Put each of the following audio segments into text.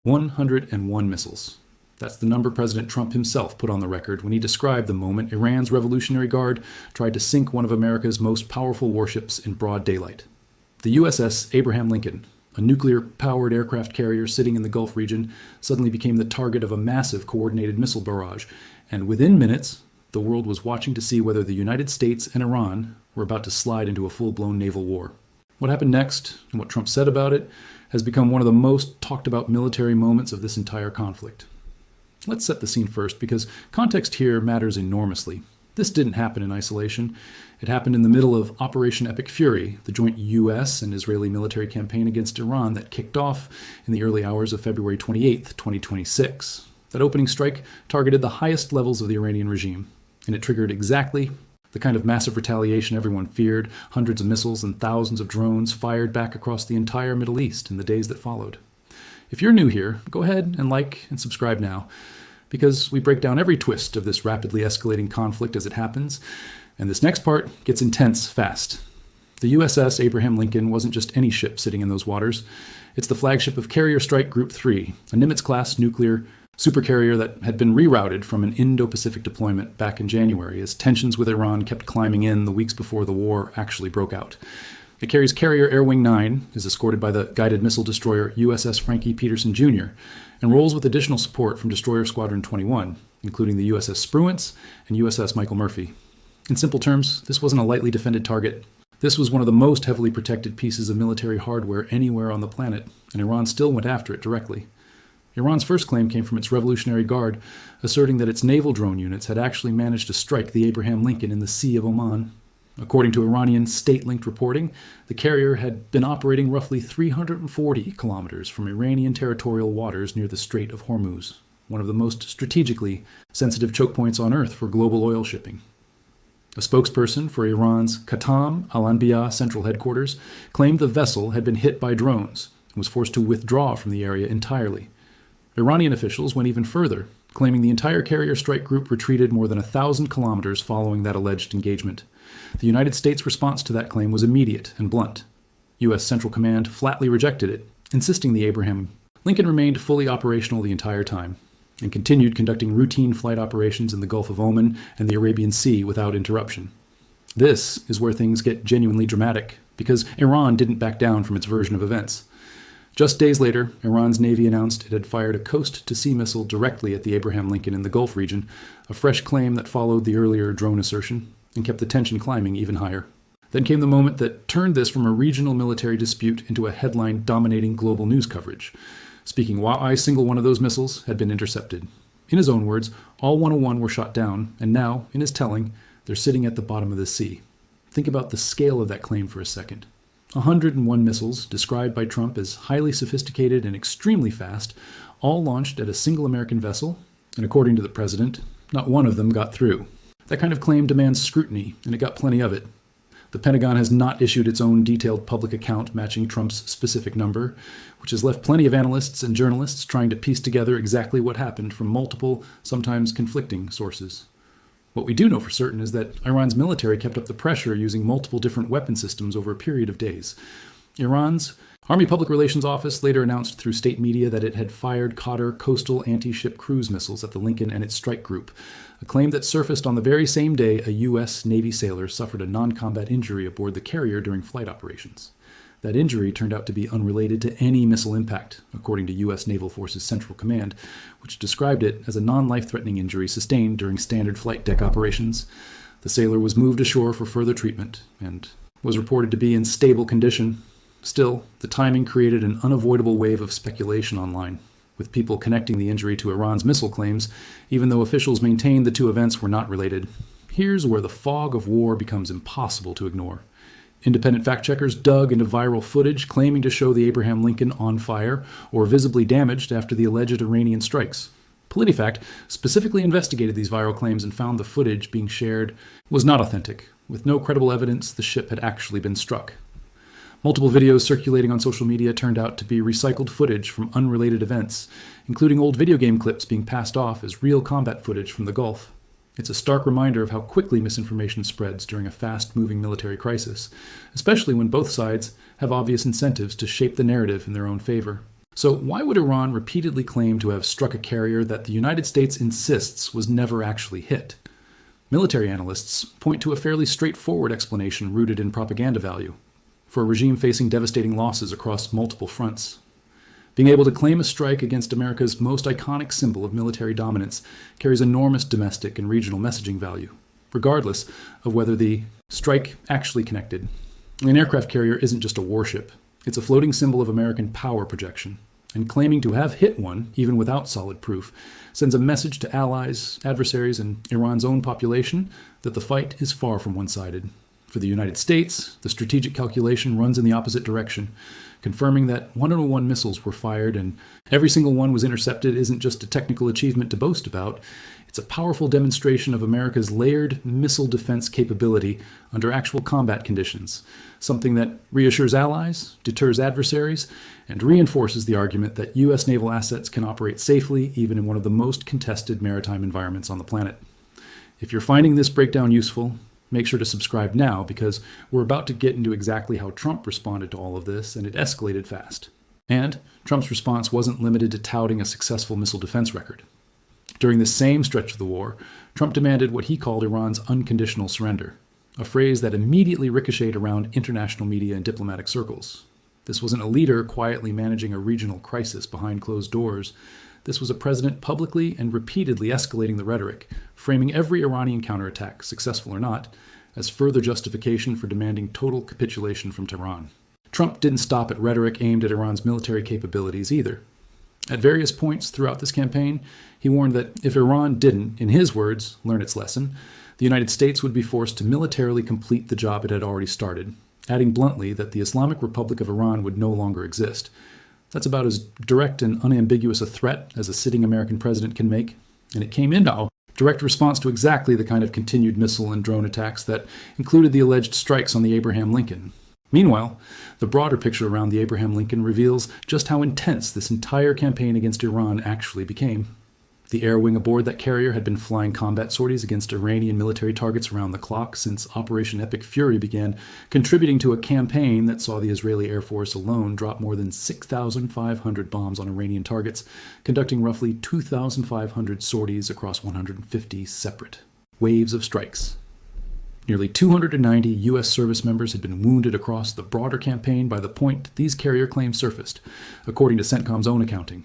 101 missiles. That's the number President Trump himself put on the record when he described the moment Iran's Revolutionary Guard tried to sink one of America's most powerful warships in broad daylight. The USS Abraham Lincoln, a nuclear-powered aircraft carrier sitting in the Gulf region, suddenly became the target of a massive coordinated missile barrage, and within minutes, the world was watching to see whether the United States and Iran were about to slide into a full-blown naval war. What happened next, and what Trump said about it, has become one of the most talked-about military moments of this entire conflict. Let's set the scene first, because context here matters enormously. This didn't happen in isolation. It happened in the middle of Operation Epic Fury, the joint U.S. and Israeli military campaign against Iran that kicked off in the early hours of February 28, 2026. That opening strike targeted the highest levels of the Iranian regime, and it triggered exactly the kind of massive retaliation everyone feared. Hundreds of missiles and thousands of drones fired back across the entire Middle East in the days that followed. If you're new here, go ahead and like and subscribe now, because we break down every twist of this rapidly escalating conflict as it happens, and this next part gets intense fast. The USS Abraham Lincoln wasn't just any ship sitting in those waters. It's the flagship of Carrier Strike Group 3, a Nimitz-class nuclear supercarrier that had been rerouted from an Indo-Pacific deployment back in January as tensions with Iran kept climbing in the weeks before the war actually broke out. It carries Carrier Air Wing 9, is escorted by the guided missile destroyer USS Frankie Peterson Jr., and rolls with additional support from Destroyer Squadron 21, including the USS Spruance and USS Michael Murphy. In simple terms, this wasn't a lightly defended target. This was one of the most heavily protected pieces of military hardware anywhere on the planet, and Iran still went after it directly. Iran's first claim came from its Revolutionary Guard, asserting that its naval drone units had actually managed to strike the Abraham Lincoln in the Sea of Oman. According to Iranian state-linked reporting, the carrier had been operating roughly 340 kilometers from Iranian territorial waters near the Strait of Hormuz, one of the most strategically sensitive choke points on Earth for global oil shipping. A spokesperson for Iran's Khatam al-Anbiya central headquarters claimed the vessel had been hit by drones and was forced to withdraw from the area entirely. Iranian officials went even further, claiming the entire carrier strike group retreated more than 1,000 kilometers following that alleged engagement. The United States' response to that claim was immediate and blunt. U.S. Central Command flatly rejected it, insisting the Abraham Lincoln remained fully operational the entire time, and continued conducting routine flight operations in the Gulf of Oman and the Arabian Sea without interruption. This is where things get genuinely dramatic, because Iran didn't back down from its version of events. Just days later, Iran's Navy announced it had fired a coast-to-sea missile directly at the Abraham Lincoln in the Gulf region, a fresh claim that followed the earlier drone assertion and kept the tension climbing even higher. Then came the moment that turned this from a regional military dispute into a headline dominating global news coverage, speaking why a single one of those missiles had been intercepted. In his own words, all 101 were shot down, and now, in his telling, they're sitting at the bottom of the sea. Think about the scale of that claim for a second. 101 missiles, described by Trump as highly sophisticated and extremely fast, all launched at a single American vessel, and according to the president, not one of them got through. That kind of claim demands scrutiny, and it got plenty of it. The Pentagon has not issued its own detailed public account matching Trump's specific number, which has left plenty of analysts and journalists trying to piece together exactly what happened from multiple, sometimes conflicting sources. What we do know for certain is that Iran's military kept up the pressure using multiple different weapon systems over a period of days. Iran's Army Public Relations Office later announced through state media that it had fired Qatar coastal anti-ship cruise missiles at the Lincoln and its strike group, a claim that surfaced on the very same day a U.S. Navy sailor suffered a non-combat injury aboard the carrier during flight operations. That injury turned out to be unrelated to any missile impact, according to U.S. Naval Forces Central Command, which described it as a non-life-threatening injury sustained during standard flight deck operations. The sailor was moved ashore for further treatment and was reported to be in stable condition. Still, the timing created an unavoidable wave of speculation online, with people connecting the injury to Iran's missile claims, even though officials maintained the two events were not related. Here's where the fog of war becomes impossible to ignore. Independent fact-checkers dug into viral footage claiming to show the Abraham Lincoln on fire or visibly damaged after the alleged Iranian strikes. PolitiFact specifically investigated these viral claims and found the footage being shared was not authentic, with no credible evidence the ship had actually been struck. Multiple videos circulating on social media turned out to be recycled footage from unrelated events, including old video game clips being passed off as real combat footage from the Gulf. It's a stark reminder of how quickly misinformation spreads during a fast-moving military crisis, especially when both sides have obvious incentives to shape the narrative in their own favor. So why would Iran repeatedly claim to have struck a carrier that the United States insists was never actually hit? Military analysts point to a fairly straightforward explanation rooted in propaganda value, for a regime facing devastating losses across multiple fronts. Being able to claim a strike against America's most iconic symbol of military dominance carries enormous domestic and regional messaging value, regardless of whether the strike actually connected. An aircraft carrier isn't just a warship. It's a floating symbol of American power projection, and claiming to have hit one, even without solid proof, sends a message to allies, adversaries, and Iran's own population that the fight is far from one-sided. For the United States, the strategic calculation runs in the opposite direction, confirming that 101 missiles were fired and every single one was intercepted isn't just a technical achievement to boast about. It's a powerful demonstration of America's layered missile defense capability under actual combat conditions, something that reassures allies, deters adversaries, and reinforces the argument that U.S. naval assets can operate safely even in one of the most contested maritime environments on the planet. If you're finding this breakdown useful, make sure to subscribe now, because we're about to get into exactly how Trump responded to all of this, and it escalated fast. And Trump's response wasn't limited to touting a successful missile defense record. During this same stretch of the war, Trump demanded what he called Iran's unconditional surrender, a phrase that immediately ricocheted around international media and diplomatic circles. This wasn't a leader quietly managing a regional crisis behind closed doors. This was a president publicly and repeatedly escalating the rhetoric, framing every Iranian counterattack, successful or not, as further justification for demanding total capitulation from Tehran. Trump didn't stop at rhetoric aimed at Iran's military capabilities either. At various points throughout this campaign, he warned that if Iran didn't, in his words, learn its lesson, the United States would be forced to militarily complete the job it had already started, adding bluntly that the Islamic Republic of Iran would no longer exist. That's about as direct and unambiguous a threat as a sitting American president can make, and it came in a direct response to exactly the kind of continued missile and drone attacks that included the alleged strikes on the Abraham Lincoln. Meanwhile, the broader picture around the Abraham Lincoln reveals just how intense this entire campaign against Iran actually became. The air wing aboard that carrier had been flying combat sorties against Iranian military targets around the clock since Operation Epic Fury began, contributing to a campaign that saw the Israeli Air Force alone drop more than 6,500 bombs on Iranian targets, conducting roughly 2,500 sorties across 150 separate waves of strikes. Nearly 290 U.S. service members had been wounded across the broader campaign by the point these carrier claims surfaced, according to CENTCOM's own accounting.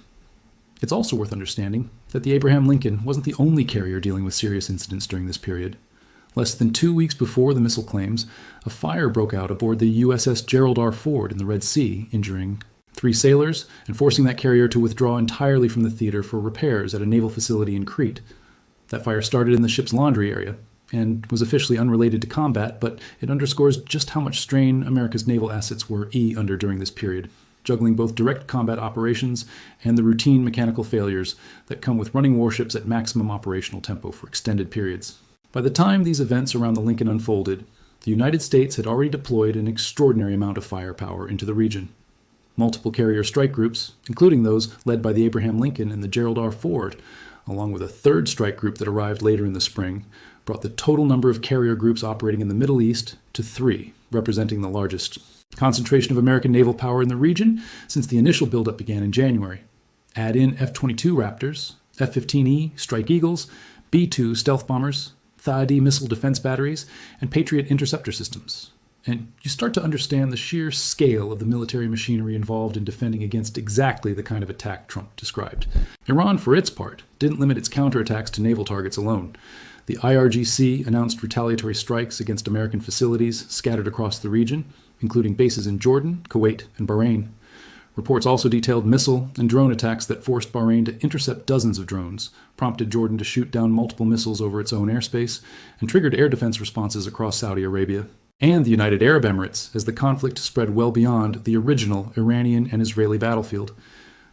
It's also worth understanding that the Abraham Lincoln wasn't the only carrier dealing with serious incidents during this period. Less than 2 weeks before the missile claims, a fire broke out aboard the USS Gerald R. Ford in the Red Sea, injuring 3 sailors and forcing that carrier to withdraw entirely from the theater for repairs at a naval facility in Crete. That fire started in the ship's laundry area and was officially unrelated to combat, but it underscores just how much strain America's naval assets were under during this period, juggling both direct combat operations and the routine mechanical failures that come with running warships at maximum operational tempo for extended periods. By the time these events around the Lincoln unfolded, the United States had already deployed an extraordinary amount of firepower into the region. Multiple carrier strike groups, including those led by the Abraham Lincoln and the Gerald R. Ford, along with a third strike group that arrived later in the spring, brought the total number of carrier groups operating in the Middle East to 3, representing the largest concentration of American naval power in the region since the initial buildup began in January. Add in F-22 Raptors, F-15E Strike Eagles, B-2 stealth bombers, THAAD missile defense batteries, and Patriot interceptor systems, and you start to understand the sheer scale of the military machinery involved in defending against exactly the kind of attack Trump described. Iran, for its part, didn't limit its counterattacks to naval targets alone. The IRGC announced retaliatory strikes against American facilities scattered across the region, including bases in Jordan, Kuwait, and Bahrain. Reports also detailed missile and drone attacks that forced Bahrain to intercept dozens of drones, prompted Jordan to shoot down multiple missiles over its own airspace, and triggered air defense responses across Saudi Arabia and the United Arab Emirates as the conflict spread well beyond the original Iranian and Israeli battlefield.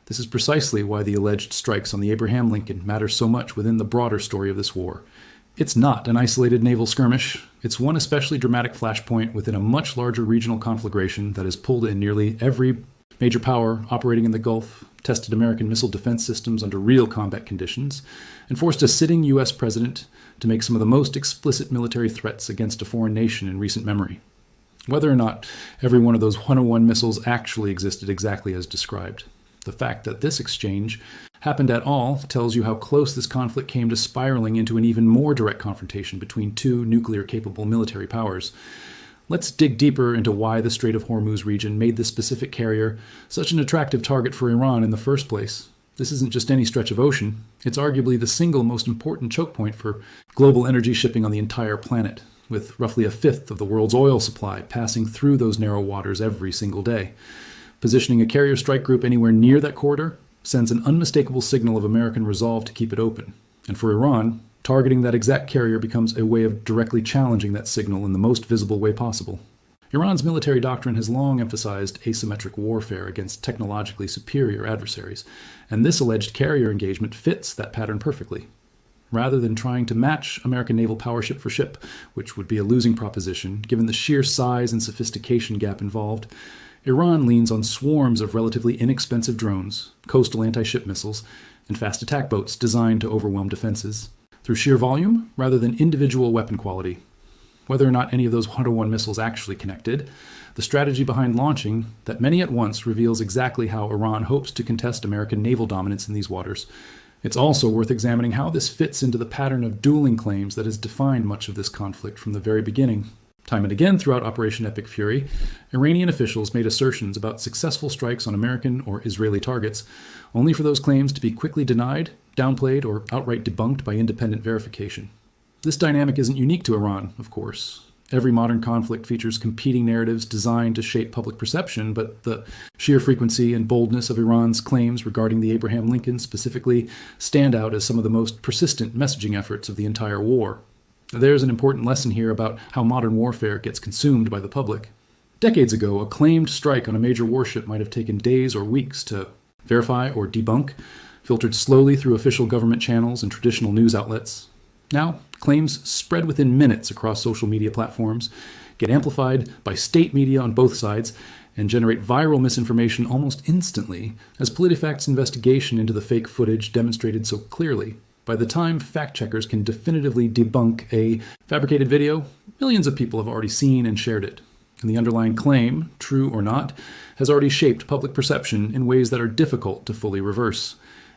This is precisely why the alleged strikes on the Abraham Lincoln matter so much within the broader story of this war. It's not an isolated naval skirmish. It's one especially dramatic flashpoint within a much larger regional conflagration that has pulled in nearly every major power operating in the Gulf, tested American missile defense systems under real combat conditions, and forced a sitting U.S. president to make some of the most explicit military threats against a foreign nation in recent memory. Whether or not every one of those 101 missiles actually existed exactly as described. The fact that this exchange happened at all tells you how close this conflict came to spiraling into an even more direct confrontation between two nuclear-capable military powers. Let's dig deeper into why the Strait of Hormuz region made this specific carrier such an attractive target for Iran in the first place. This isn't just any stretch of ocean. It's arguably the single most important choke point for global energy shipping on the entire planet, with roughly a fifth of the world's oil supply passing through those narrow waters every single day. Positioning a carrier strike group anywhere near that corridor sends an unmistakable signal of American resolve to keep it open. And for Iran, targeting that exact carrier becomes a way of directly challenging that signal in the most visible way possible. Iran's military doctrine has long emphasized asymmetric warfare against technologically superior adversaries, and this alleged carrier engagement fits that pattern perfectly. Rather than trying to match American naval power ship for ship, which would be a losing proposition given the sheer size and sophistication gap involved, Iran leans on swarms of relatively inexpensive drones, coastal anti-ship missiles, and fast attack boats designed to overwhelm defenses, through sheer volume rather than individual weapon quality. Whether or not any of those 101 missiles actually connected, the strategy behind launching that many at once reveals exactly how Iran hopes to contest American naval dominance in these waters. It's also worth examining how this fits into the pattern of dueling claims that has defined much of this conflict from the very beginning. Time and again throughout Operation Epic Fury, Iranian officials made assertions about successful strikes on American or Israeli targets, only for those claims to be quickly denied, downplayed, or outright debunked by independent verification. This dynamic isn't unique to Iran, of course. Every modern conflict features competing narratives designed to shape public perception, but the sheer frequency and boldness of Iran's claims regarding the Abraham Lincoln specifically stand out as some of the most persistent messaging efforts of the entire war. There's an important lesson here about how modern warfare gets consumed by the public. Decades ago, a claimed strike on a major warship might have taken days or weeks to verify or debunk, filtered slowly through official government channels and traditional news outlets. Now, claims spread within minutes across social media platforms, get amplified by state media on both sides, and generate viral misinformation almost instantly, as PolitiFact's investigation into the fake footage demonstrated so clearly. By the time fact-checkers can definitively debunk a fabricated video, millions of people have already seen and shared it. And the underlying claim, true or not, has already shaped public perception in ways that are difficult to fully reverse.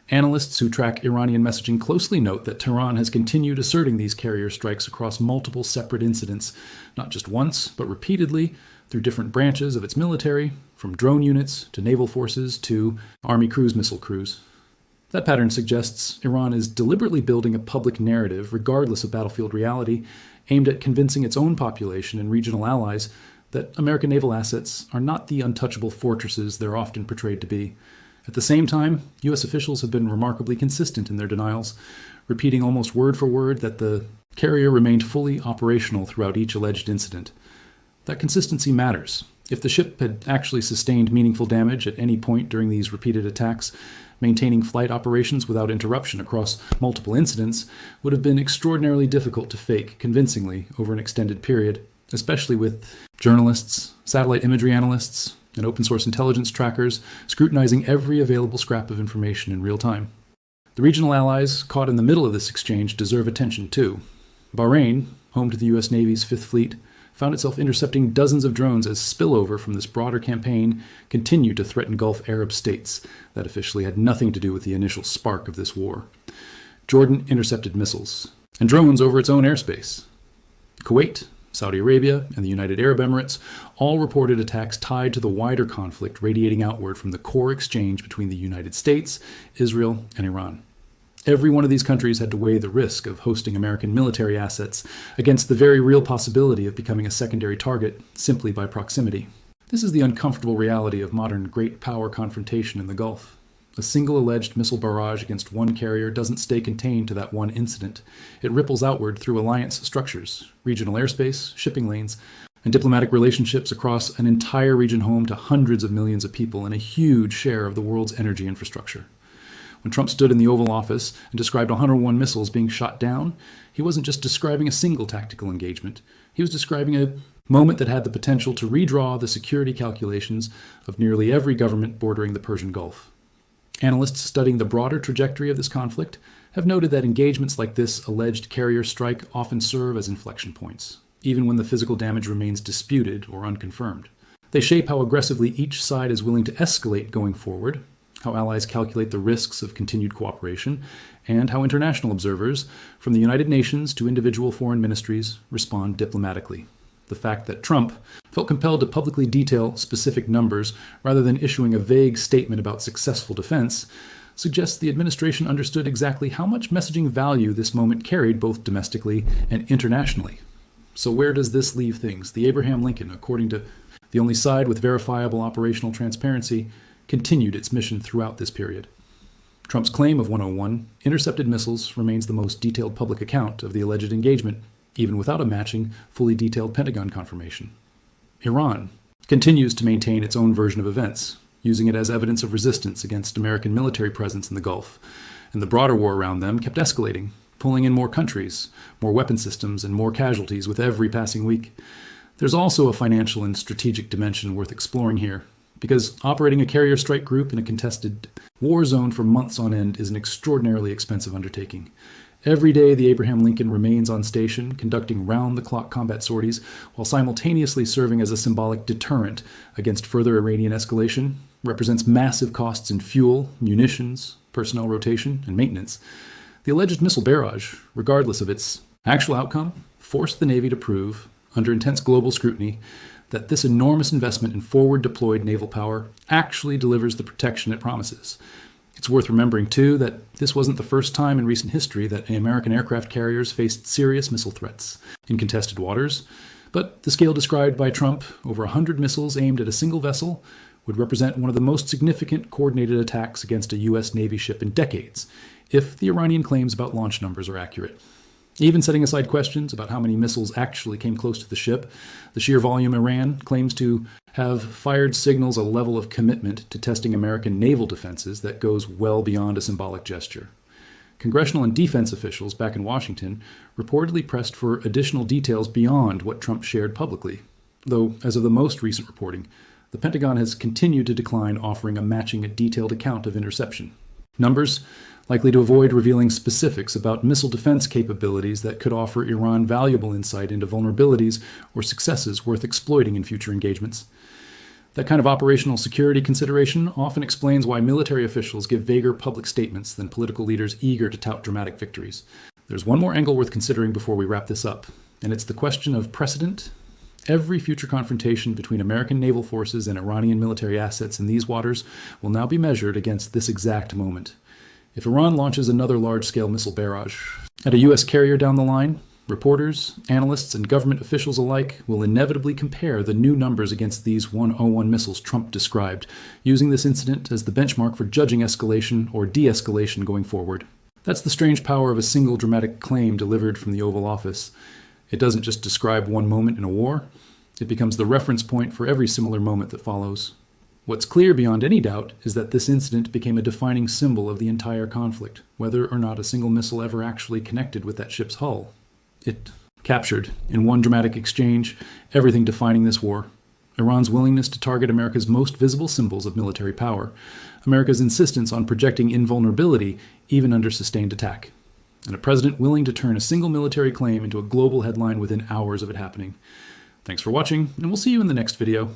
Analysts who track Iranian messaging closely note that Tehran has continued asserting these carrier strikes across multiple separate incidents, not just once, but repeatedly, through different branches of its military, from drone units to naval forces to Army cruise missile crews. That pattern suggests Iran is deliberately building a public narrative, regardless of battlefield reality, aimed at convincing its own population and regional allies that American naval assets are not the untouchable fortresses they're often portrayed to be. At the same time, U.S. officials have been remarkably consistent in their denials, repeating almost word for word that the carrier remained fully operational throughout each alleged incident. That consistency matters. If the ship had actually sustained meaningful damage at any point during these repeated attacks, maintaining flight operations without interruption across multiple incidents would have been extraordinarily difficult to fake convincingly over an extended period, especially with journalists, satellite imagery analysts, and open-source intelligence trackers scrutinizing every available scrap of information in real time. The regional allies caught in the middle of this exchange deserve attention too. Bahrain, home to the U.S. Navy's Fifth Fleet, found itself intercepting dozens of drones as spillover from this broader campaign continued to threaten Gulf Arab states that officially had nothing to do with the initial spark of this war. Jordan intercepted missiles and drones over its own airspace. Kuwait, Saudi Arabia, and the United Arab Emirates all reported attacks tied to the wider conflict radiating outward from the core exchange between the United States, Israel, and Iran. Every one of these countries had to weigh the risk of hosting American military assets against the very real possibility of becoming a secondary target simply by proximity. This is the uncomfortable reality of modern great power confrontation in the Gulf. A single alleged missile barrage against one carrier doesn't stay contained to that one incident. It ripples outward through alliance structures, regional airspace, shipping lanes, and diplomatic relationships across an entire region home to hundreds of millions of people and a huge share of the world's energy infrastructure. When Trump stood in the Oval Office and described 101 missiles being shot down, he wasn't just describing a single tactical engagement. He was describing a moment that had the potential to redraw the security calculations of nearly every government bordering the Persian Gulf. Analysts studying the broader trajectory of this conflict have noted that engagements like this alleged carrier strike often serve as inflection points, even when the physical damage remains disputed or unconfirmed. They shape how aggressively each side is willing to escalate going forward, how allies calculate the risks of continued cooperation, and how international observers, from the United Nations to individual foreign ministries, respond diplomatically. The fact that Trump felt compelled to publicly detail specific numbers rather than issuing a vague statement about successful defense suggests the administration understood exactly how much messaging value this moment carried both domestically and internationally. So where does this leave things? The Abraham Lincoln, according to the only side with verifiable operational transparency, continued its mission throughout this period. Trump's claim of 101 intercepted missiles remains the most detailed public account of the alleged engagement, even without a matching, fully detailed Pentagon confirmation. Iran continues to maintain its own version of events, using it as evidence of resistance against American military presence in the Gulf, and the broader war around them kept escalating, pulling in more countries, more weapon systems, and more casualties with every passing week. There's also a financial and strategic dimension worth exploring here, because operating a carrier strike group in a contested war zone for months on end is an extraordinarily expensive undertaking. Every day, the Abraham Lincoln remains on station, conducting round-the-clock combat sorties, while simultaneously serving as a symbolic deterrent against further Iranian escalation, represents massive costs in fuel, munitions, personnel rotation, and maintenance. The alleged missile barrage, regardless of its actual outcome, forced the Navy to prove, under intense global scrutiny, that this enormous investment in forward-deployed naval power actually delivers the protection it promises. It's worth remembering, too, that this wasn't the first time in recent history that American aircraft carriers faced serious missile threats in contested waters, but the scale described by Trump, over 100 missiles aimed at a single vessel, would represent one of the most significant coordinated attacks against a U.S. Navy ship in decades, if the Iranian claims about launch numbers are accurate. Even setting aside questions about how many missiles actually came close to the ship, the sheer volume Iran claims to have fired signals a level of commitment to testing American naval defenses that goes well beyond a symbolic gesture. Congressional and defense officials back in Washington reportedly pressed for additional details beyond what Trump shared publicly, though, as of the most recent reporting, the Pentagon has continued to decline offering a matching detailed account of interception. Numbers likely to avoid revealing specifics about missile defense capabilities that could offer Iran valuable insight into vulnerabilities or successes worth exploiting in future engagements. That kind of operational security consideration often explains why military officials give vaguer public statements than political leaders eager to tout dramatic victories. There's one more angle worth considering before we wrap this up, and it's the question of precedent. Every future confrontation between American naval forces and Iranian military assets in these waters will now be measured against this exact moment. If Iran launches another large-scale missile barrage at a U.S. carrier down the line, reporters, analysts, and government officials alike will inevitably compare the new numbers against these 101 missiles Trump described, using this incident as the benchmark for judging escalation or de-escalation going forward. That's the strange power of a single dramatic claim delivered from the Oval Office. It doesn't just describe one moment in a war, it becomes the reference point for every similar moment that follows. What's clear beyond any doubt is that this incident became a defining symbol of the entire conflict, whether or not a single missile ever actually connected with that ship's hull. It captured, in one dramatic exchange, everything defining this war. Iran's willingness to target America's most visible symbols of military power, America's insistence on projecting invulnerability even under sustained attack, and a president willing to turn a single military claim into a global headline within hours of it happening. Thanks for watching, and we'll see you in the next video.